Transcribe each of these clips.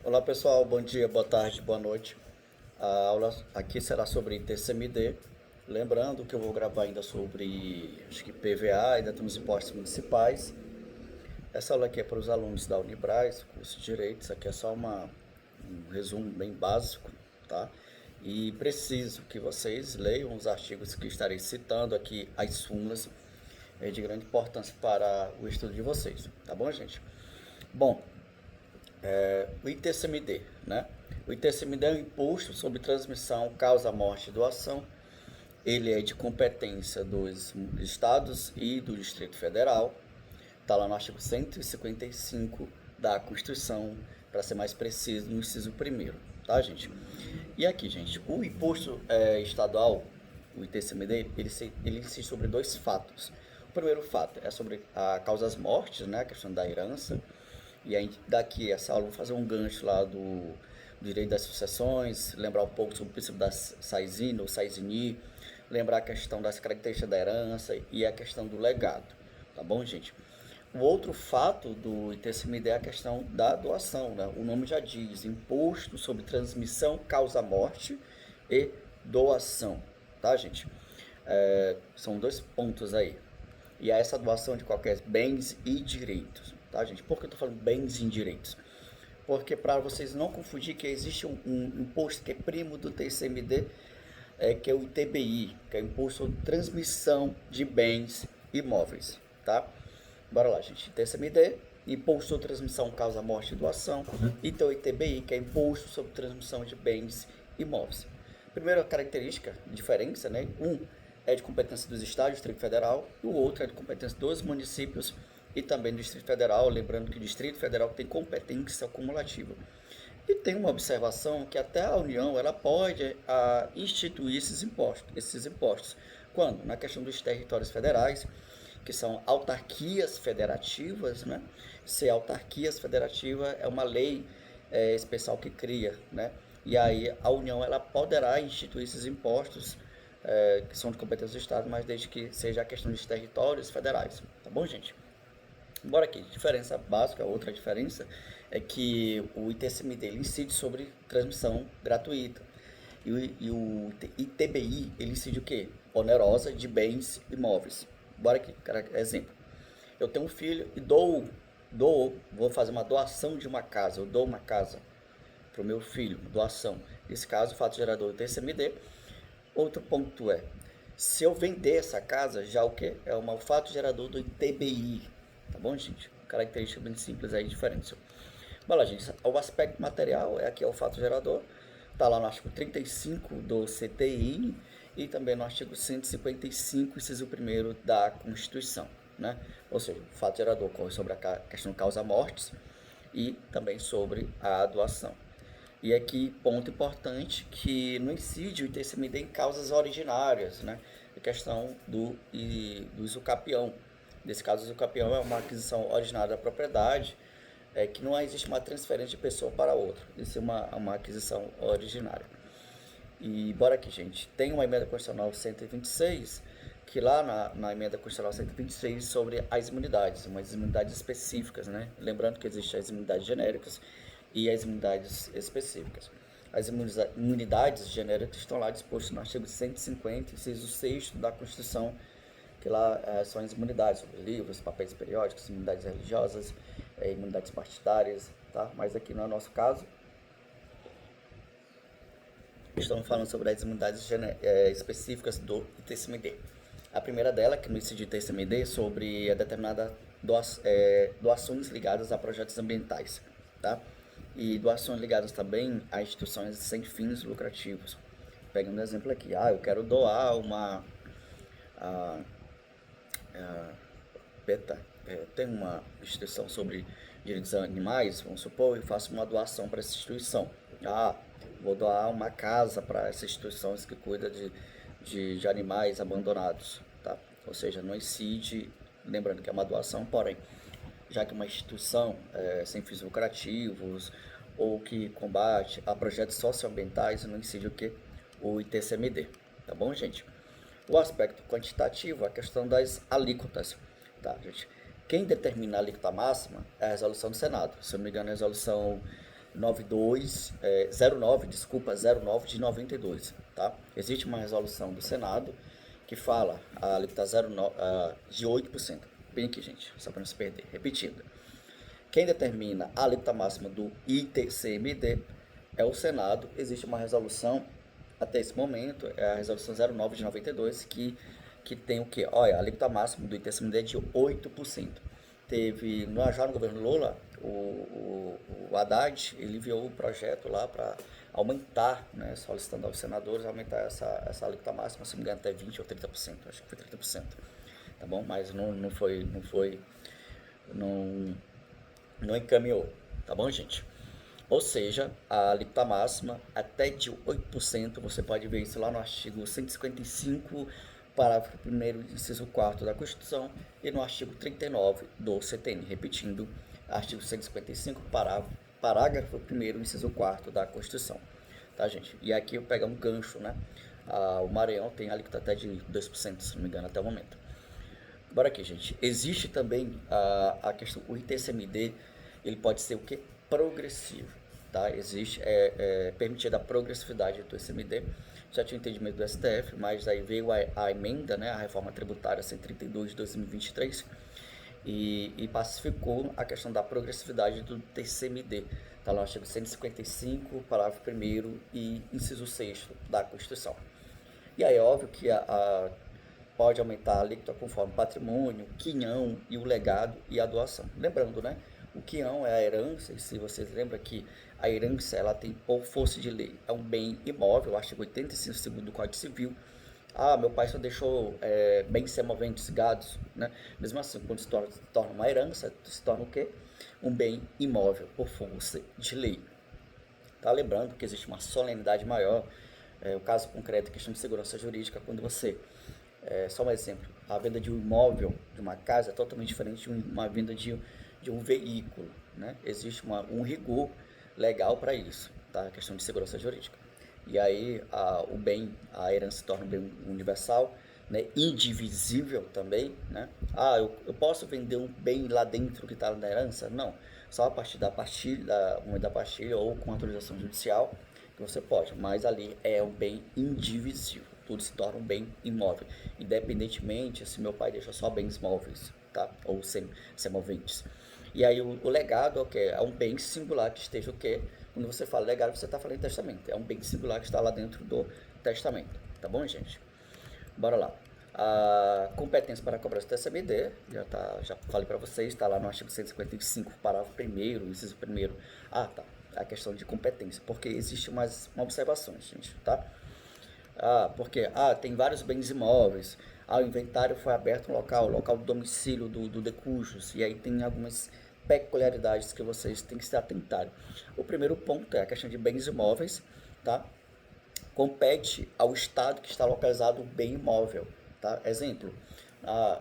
Olá pessoal, bom dia, boa tarde, boa noite. A aula aqui será sobre TCMD. Lembrando que eu vou gravar ainda sobre, acho que PVA, ainda temos impostos municipais. Essa aula aqui é para os alunos da Unibras, curso de Direito. Isso aqui é só um resumo bem básico, tá? E preciso que vocês leiam os artigos que estarei citando aqui, as súmulas, é de grande importância para o estudo de vocês, tá bom, gente? Bom, o ITCMD, né? O ITCMD é um imposto sobre transmissão, causa, morte e doação. Ele é de competência dos estados e do Distrito Federal. Está lá no artigo 155 da Constituição, para ser mais preciso, no inciso 1º, tá, gente? E aqui, gente, o imposto estadual, o ITCMD, ele incide sobre dois fatos. O primeiro fato é sobre a causas mortes, né, a questão da herança. E aí, daqui, essa aula, eu vou fazer um gancho lá do direito das sucessões, lembrar um pouco sobre o princípio da Saizine ou Saizini, lembrar a questão das características da herança e a questão do legado, tá bom, gente? O outro fato do ITCMD é a questão da doação, né? O nome já diz, imposto sobre transmissão, causa-morte e doação, tá, gente? São dois pontos aí. E é essa doação de qualquer bens e direitos, tá, gente? Por que eu tô falando bens e direitos? Porque para vocês não confundir que existe um imposto que é primo do TCMD, que é o ITBI, que é o Imposto sobre Transmissão de Bens Imóveis, tá? Bora lá, gente. TCMD, Imposto sobre Transmissão, Causa, Morte e Doação. E tem o ITBI, que é Imposto sobre Transmissão de Bens Imóveis. Primeira característica, diferença, né? Um é de competência dos estados, Distrito Federal, e o outro é de competência dos municípios e também do Distrito Federal, lembrando que o Distrito Federal tem competência acumulativa. E tem uma observação que até a União ela pode instituir esses impostos. Quando? Na questão dos territórios federais, que são autarquias federativas, né? Ser autarquias federativa é uma lei especial que cria, né? E aí a União ela poderá instituir esses impostos que são de competência do Estado, mas desde que seja a questão dos territórios federais, tá bom, gente? Bora aqui, diferença básica, outra diferença é que o ITCMD ele incide sobre transmissão gratuita e o ITBI ele incide o quê? Onerosa de bens imóveis. Bora aqui, exemplo. Eu tenho um filho e vou fazer uma doação de uma casa, eu dou uma casa para o meu filho, doação. Nesse caso, o fato gerador do ITCMD. Outro ponto é, se eu vender essa casa, já o que? É um fato gerador do ITBI, tá bom, gente? Característica bem simples aí, diferente. Bom, gente, o aspecto material, aqui é o fato gerador, tá lá no artigo 35 do CTI e também no artigo 155, inciso 1º da Constituição, né? Ou seja, o fato gerador corre sobre a questão causa-mortes e também sobre a doação. E aqui, ponto importante, que não incide o ITCMD em causas originárias, né? A questão do usucapião. Nesse caso, o usucapião é uma aquisição originária da propriedade, que não existe uma transferência de pessoa para outra. Isso é uma aquisição originária. E bora aqui, gente. Tem uma emenda constitucional 126, que lá na emenda constitucional 126 sobre as imunidades, umas imunidades específicas, né? Lembrando que existem as imunidades genéricas e as imunidades específicas. As imunidades genéricas estão lá dispostas no artigo 150, inciso 6 da Constituição, que lá são as imunidades sobre livros, papéis periódicos, imunidades religiosas, imunidades partidárias, tá? Mas aqui no nosso caso, estamos falando sobre as imunidades específicas do ITCMD. A primeira dela, que no inciso de ITCMD, sobre a determinada doações ligadas a projetos ambientais, tá? E doações ligadas também a instituições sem fins lucrativos. Pegando um exemplo aqui, eu quero doar tem uma instituição sobre direitos animais, vamos supor, e faço uma doação para essa instituição. Vou doar uma casa para essas instituições que cuidam de animais abandonados, tá? Ou seja, não incide, lembrando que é uma doação, porém, já que uma instituição sem fins lucrativos ou que combate a projetos socioambientais, não incide o que? O ITCMD, tá bom, gente? O aspecto quantitativo, a questão das alíquotas, tá, gente? Quem determina a alíquota máxima é a resolução do Senado, se eu não me engano, é a resolução 09 de 92, tá? Existe uma resolução do Senado que fala a alíquota de 8%. Bem aqui, gente, só para não se perder. Repetindo. Quem determina a alíquota máxima do ITCMD é o Senado. Existe uma resolução, até esse momento, é a resolução 09 de 92, que tem o quê? Olha, a alíquota máxima do ITCMD é de 8%. Teve, já no governo Lula, o Haddad, ele enviou um projeto lá para aumentar, né, solicitando aos senadores aumentar essa alíquota máxima, se não me engano, até 20% ou 30%, acho que foi 30%, tá bom? Mas não encaminhou, tá bom, gente? Ou seja, a alíquota máxima até de 8%, você pode ver isso lá no artigo 155, parágrafo 1º, inciso 4º da Constituição e no artigo 39 do CTN. Repetindo, artigo 155, parágrafo 1º, inciso 4º da Constituição. Tá, gente? E aqui eu pego um gancho, né? O Maranhão tem alíquota até de 2%, se não me engano, até o momento. Bora aqui, gente. Existe também a questão, o ITCMD, ele pode ser o quê? Progressivo, tá? Existe, permitida a progressividade do ITCMD, já tinha entendimento do STF, mas aí veio a emenda, né, a reforma tributária 132 de 2023, e pacificou a questão da progressividade do TCMD, tá lá no artigo 155, parágrafo 1º e inciso 6º da Constituição. E aí é óbvio que pode aumentar a alíquota conforme o patrimônio, o quinhão e o legado e a doação. Lembrando, né? O quinhão é a herança, e se vocês lembram que a herança ela tem por força de lei, é um bem imóvel, artigo 85 do Código Civil. Meu pai só deixou bens semoventes, gados, né? Mesmo assim, quando se torna uma herança, se torna o quê? Um bem imóvel por força de lei. Tá? Lembrando que existe uma solenidade maior, o caso concreto, questão de segurança jurídica, quando você, só um exemplo, a venda de um imóvel, de uma casa, é totalmente diferente de uma venda de um veículo, né? Existe um rigor legal para isso, tá? A questão de segurança jurídica. E aí a herança se torna um bem universal, né? Indivisível também, né? Eu posso vender um bem lá dentro que está na herança? Não, só a partir da momento da partilha ou com autorização judicial que você pode, mas ali é um bem indivisível, tudo se torna um bem imóvel, independentemente se meu pai deixou só bens móveis, tá? Ou semoventes. E aí o legado é o quê? É um bem singular que esteja o quê? Quando você fala legado, você está falando em testamento. É um bem singular que está lá dentro do testamento. Tá bom, gente? Bora lá. A competência para cobrar do TCMD, já falei para vocês, está lá no artigo 155, parágrafo 1º, inciso 1º. Tá. A questão de competência, porque existe uma observação, gente, tá? Porque tem vários bens imóveis. O inventário foi aberto no local do domicílio do decujus, e aí tem algumas peculiaridades que vocês têm que se atentar. O primeiro ponto é a questão de bens imóveis, tá? Compete ao estado que está localizado o bem imóvel, tá? Exemplo,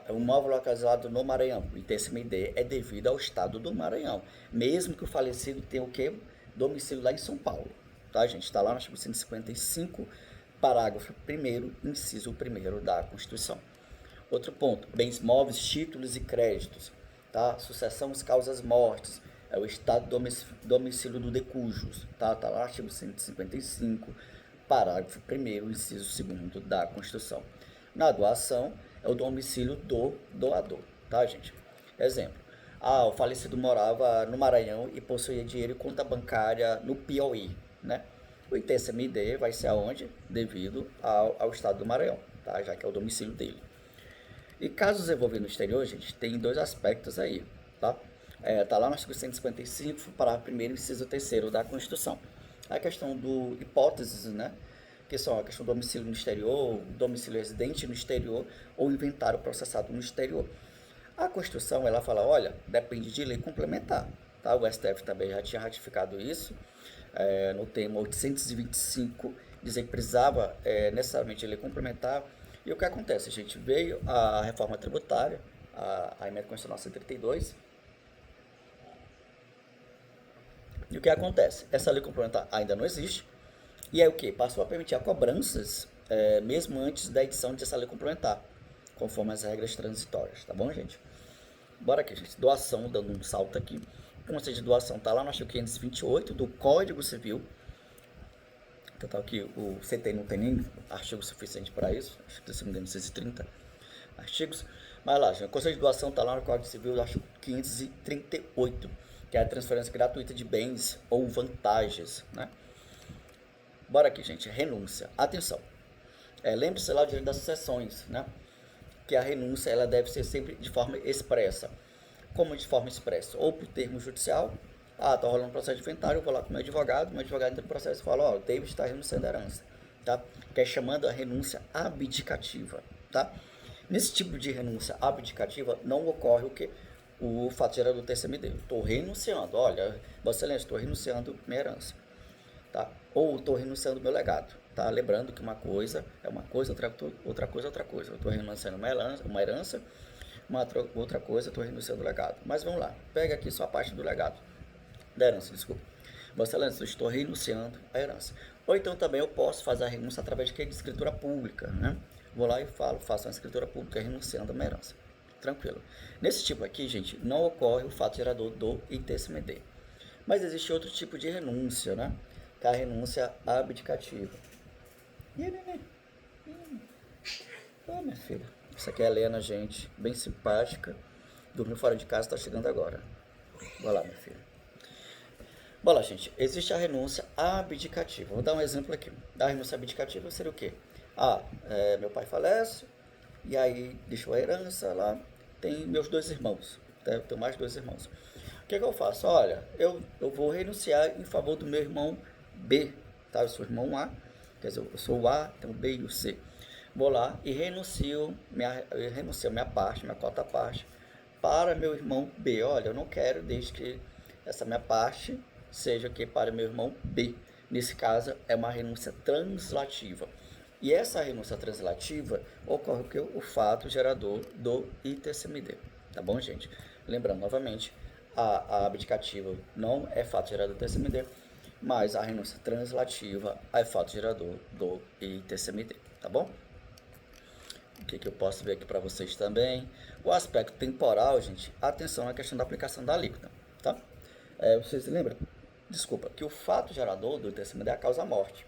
um imóvel localizado no Maranhão, o ITCMD é devido ao estado do Maranhão, mesmo que o falecido tenha o quê? Domicílio lá em São Paulo, tá, gente? Está lá no artigo 155, parágrafo 1º, inciso 1º da Constituição. Outro ponto, bens móveis, títulos e créditos, tá? Sucessão, causas mortes, é o estado domicílio do decujus, tá? Tá lá no artigo 155, parágrafo 1º, inciso 2º da Constituição. Na doação, é o domicílio do doador, tá, gente? Exemplo, o falecido morava no Maranhão e possuía dinheiro e conta bancária no Piauí, né? O ITCMD vai ser aonde? Devido ao estado do Maranhão, tá? Já que é o domicílio dele. E casos envolvendo no exterior, gente, tem dois aspectos aí, tá? Tá lá no artigo 155, parágrafo 1º, inciso 3º da Constituição. A questão do hipóteses, né? Que são a questão do domicílio no exterior, domicílio residente no exterior ou inventário processado no exterior. A Constituição, ela fala, olha, depende de lei complementar, tá? O STF também já tinha ratificado isso, no tema 825, dizer que precisava necessariamente de lei complementar. E o que acontece, gente? Veio a reforma tributária, a emenda constitucional 132, e o que acontece? Essa lei complementar ainda não existe, e aí o que? Passou a permitir a cobranças, mesmo antes da edição dessa lei complementar, conforme as regras transitórias, tá bom, gente? Bora aqui, gente. Doação, dando um salto aqui. conceito de doação está lá no artigo 528 do Código Civil. Total que o CT não tem nem artigo suficiente para isso, acho que se não me engano 630 artigos. Mas lá, gente, o conceito de doação está lá no Código Civil do artigo 538, que é a transferência gratuita de bens ou vantagens, né? Bora aqui, gente, renúncia. Atenção, lembre-se lá do direito das sucessões, né? Que a renúncia ela deve ser sempre de forma expressa. Como de forma expressa? Ou por termo judicial. Tá rolando um processo de inventário, eu vou lá com o meu advogado entra no processo e fala, ó, o David está renunciando à herança, tá? Que é chamando a renúncia abdicativa, tá? Nesse tipo de renúncia abdicativa não ocorre o que? O fato gerador TCMD. Estou renunciando, olha, Vossa Excelência, estou renunciando minha herança, tá? Ou estou renunciando meu legado, tá? Lembrando que uma coisa é uma coisa, outra coisa é outra coisa. Eu estou renunciando uma herança, outra coisa, estou renunciando o legado. Mas vamos lá, pega aqui só a parte do legado, da herança, desculpa. Vossa Excelência, eu estou renunciando a herança. Ou então também eu posso fazer a renúncia através de escritura pública, né? Vou lá e faço uma escritura pública renunciando a uma herança. Tranquilo. Nesse tipo aqui, gente, não ocorre o fato gerador do ITCMD. Mas existe outro tipo de renúncia, né? Que é a renúncia abdicativa. E aí, neném? Ô, minha filha. Essa aqui é a Helena, gente. Bem simpática. Dormiu fora de casa, tá chegando agora. Vai lá, minha filha. Bom lá, gente. Existe a renúncia abdicativa. Vou dar um exemplo aqui. A renúncia abdicativa seria o quê? Meu pai falece, e aí deixou a herança lá, tem meus 2 irmãos, tá? Eu tenho mais 2 irmãos. O que eu faço? Olha, eu vou renunciar em favor do meu irmão B, tá? Eu sou o irmão A, quer dizer, eu sou o A, então o B e o C. Vou lá e renuncio minha parte, minha cota parte, para meu irmão B. Olha, eu não quero desde que essa minha parte seja aqui para meu irmão B. Nesse caso, é uma renúncia translativa. E essa renúncia translativa ocorre porque o fato gerador do ITCMD, tá bom, gente? Lembrando novamente, a abdicativa não é fato gerador do ITCMD, mas a renúncia translativa é fato gerador do ITCMD, tá bom? O que eu posso ver aqui para vocês também? O aspecto temporal, gente, atenção na questão da aplicação da alíquota, tá? Vocês lembram? Desculpa, que o fato gerador do ITCMD é a causa-morte.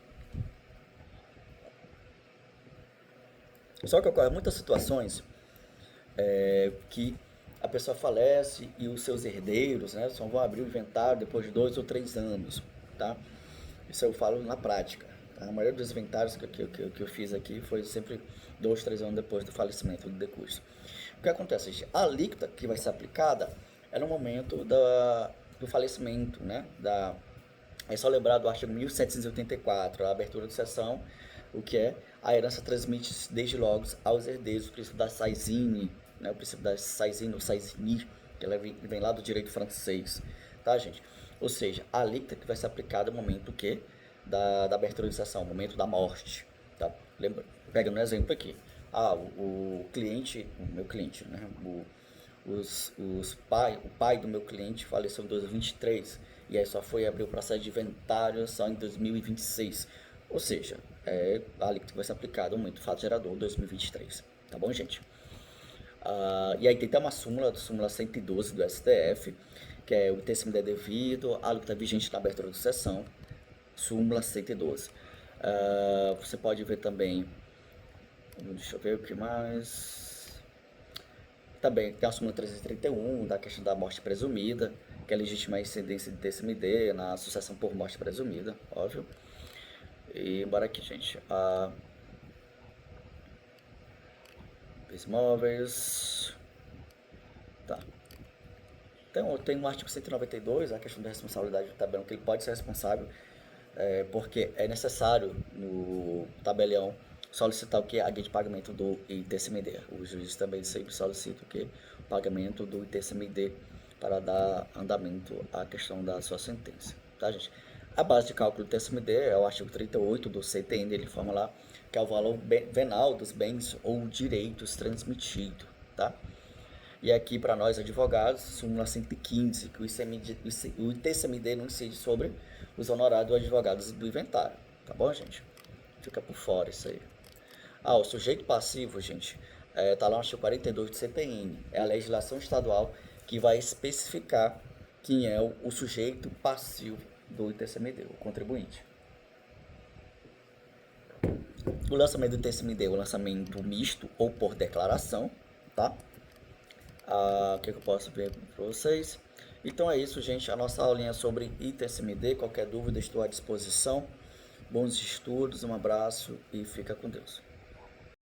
Só que ocorre muitas situações que a pessoa falece e os seus herdeiros, né, só vão abrir o inventário depois de 2 ou 3 anos, tá? Isso eu falo na prática. Tá? A maioria dos inventários que eu fiz aqui foi sempre 2, 3 anos depois do falecimento do decurso. O que acontece, gente? A alíquota que vai ser aplicada é no momento do falecimento, né? É só lembrar do artigo 1784, a abertura de sessão, o que é a herança transmite desde logo aos herdeiros, o princípio da saisine, né? O princípio da saisine ou saisine, que ela vem lá do direito francês, tá, gente? Ou seja, a alíquota que vai ser aplicada no momento que da abertura de sessão, no momento da morte, tá? Lembra, pegando um exemplo aqui, o meu cliente, né? O pai do meu cliente faleceu em 2023 e aí só foi abrir o processo de inventário só em 2026. Ou seja, a alíquota que vai ser aplicada no momento do fato gerador 2023. Tá bom, gente? E aí tem até uma súmula 112 do STF, que é o ITCMD devido, a alíquota vigente na abertura de sessão, súmula 112. Você pode ver também, deixa eu ver o que mais... Também tem a súmula 331, da questão da morte presumida, que é legítima a incidência de TCMD na sucessão por morte presumida, óbvio. E bora aqui, gente. Bens móveis. Tá. Então, tem no artigo 192, a questão da responsabilidade do tabelião, que ele pode ser responsável, porque é necessário no tabelião solicitar o que? A guia de pagamento do ITCMD. Os juízes também sempre solicitam o que? O pagamento do ITCMD para dar andamento à questão da sua sentença. Tá, gente? A base de cálculo do ITCMD é o artigo 38 do CTN, ele informa lá que é o valor venal dos bens ou direitos transmitidos, tá? E aqui para nós advogados, súmula 115, que o ITCMD não incide sobre os honorários dos advogados do inventário, tá bom, gente? Fica por fora isso aí. O sujeito passivo, gente, tá lá no artigo 42 do CTN, é a legislação estadual que vai especificar quem é o sujeito passivo do ITCMD, o contribuinte. O lançamento do ITCMD é o lançamento misto ou por declaração, tá? O que eu posso ver para vocês? Então é isso, gente. A nossa aulinha sobre ITCMD. Qualquer dúvida, estou à disposição. Bons estudos, um abraço e fica com Deus.